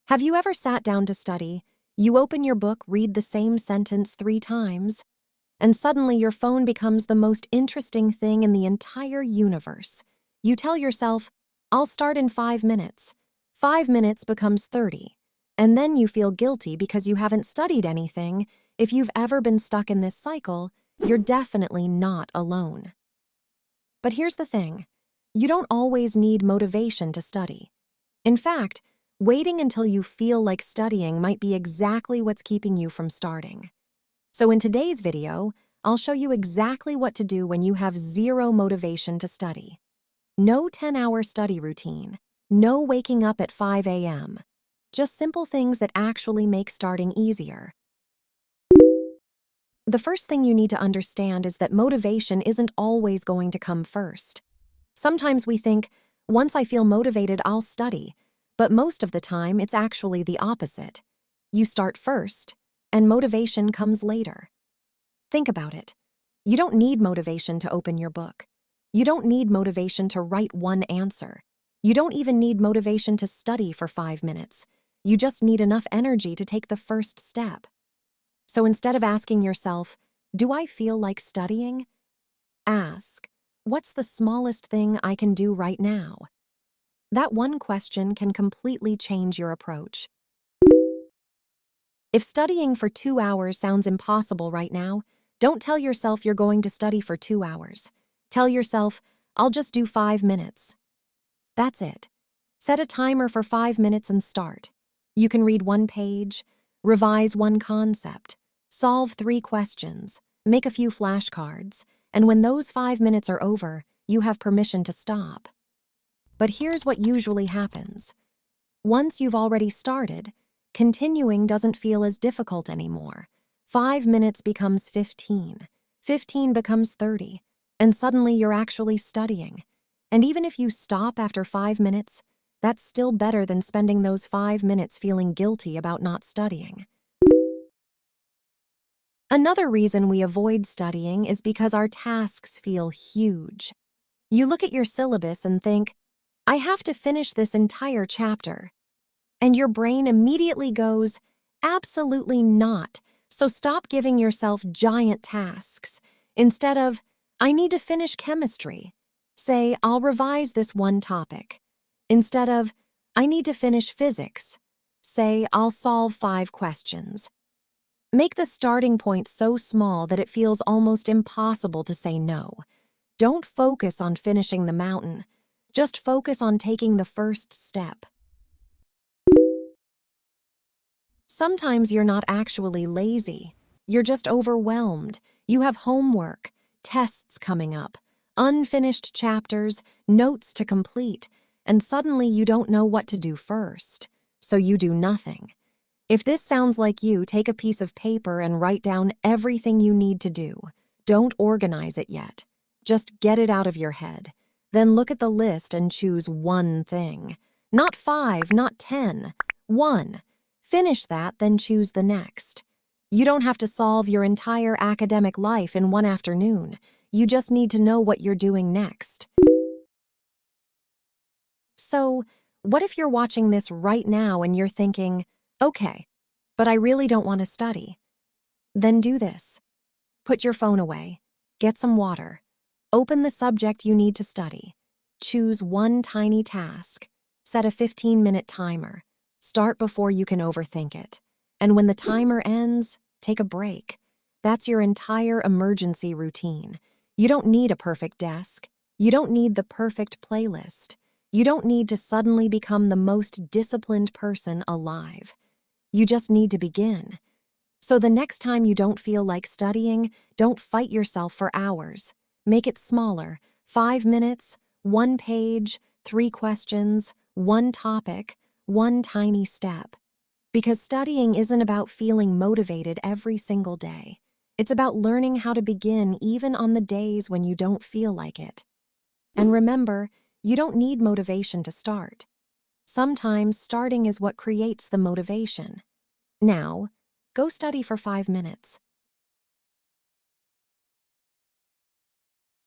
Have you ever sat down to study? You open your book, read the same sentence 3 times, and suddenly your phone becomes the most interesting thing in the entire universe. You tell yourself, I'll start in 5 minutes. 5 minutes becomes 30. And then you feel guilty because you haven't studied anything. If you've ever been stuck in this cycle, you're definitely not alone. But here's the thing. You don't always need motivation to study. In fact, waiting until you feel like studying might be exactly what's keeping you from starting. So in today's video, I'll show you exactly what to do when you have zero motivation to study. No 10-hour study routine. No waking up at 5 a.m. Just simple things that actually make starting easier. The first thing you need to understand is that motivation isn't always going to come first. Sometimes we think, once I feel motivated, I'll study. But most of the time, it's actually the opposite. You start first, and motivation comes later. Think about it. You don't need motivation to open your book. You don't need motivation to write one answer. You don't even need motivation to study for 5 minutes. You just need enough energy to take the first step. So instead of asking yourself, do I feel like studying? Ask, what's the smallest thing I can do right now? That one question can completely change your approach. If studying for 2 hours sounds impossible right now, don't tell yourself you're going to study for 2 hours. Tell yourself, I'll just do 5 minutes. That's it. Set a timer for 5 minutes and start. You can read 1 page, revise 1 concept, solve 3 questions, make a few flashcards, and when those 5 minutes are over, you have permission to stop. But here's what usually happens. Once you've already started, continuing doesn't feel as difficult anymore. 5 minutes becomes 15. 15 becomes 30. And suddenly you're actually studying. And even if you stop after 5 minutes, that's still better than spending those 5 minutes feeling guilty about not studying. Another reason we avoid studying is because our tasks feel huge. You look at your syllabus and think, I have to finish this entire chapter. And your brain immediately goes, absolutely not. So stop giving yourself giant tasks. Instead of, I need to finish chemistry, say, I'll revise this one topic. Instead of, I need to finish physics, say, I'll solve 5 questions. Make the starting point so small that it feels almost impossible to say no. Don't focus on finishing the mountain. Just focus on taking the first step. Sometimes you're not actually lazy. You're just overwhelmed. You have homework, tests coming up, unfinished chapters, notes to complete, and suddenly you don't know what to do first. So you do nothing. If this sounds like you, take a piece of paper and write down everything you need to do. Don't organize it yet. Just get it out of your head. Then look at the list and choose one thing. Not 5, not 10. 1. Finish that, then choose the next. You don't have to solve your entire academic life in one afternoon. You just need to know what you're doing next. So, what if you're watching this right now and you're thinking, okay, but I really don't want to study? Then do this. Put your phone away. Get some water. Open the subject you need to study. Choose one tiny task. Set a 15-minute timer. Start before you can overthink it. And when the timer ends, take a break. That's your entire emergency routine. You don't need a perfect desk. You don't need the perfect playlist. You don't need to suddenly become the most disciplined person alive. You just need to begin. So the next time you don't feel like studying, don't fight yourself for hours. Make it smaller. 5 minutes, 1 page, 3 questions, 1 topic, 1 tiny step. Because studying isn't about feeling motivated every single day. It's about learning how to begin even on the days when you don't feel like it. And remember, you don't need motivation to start. Sometimes starting is what creates the motivation. Now, go study for 5 minutes.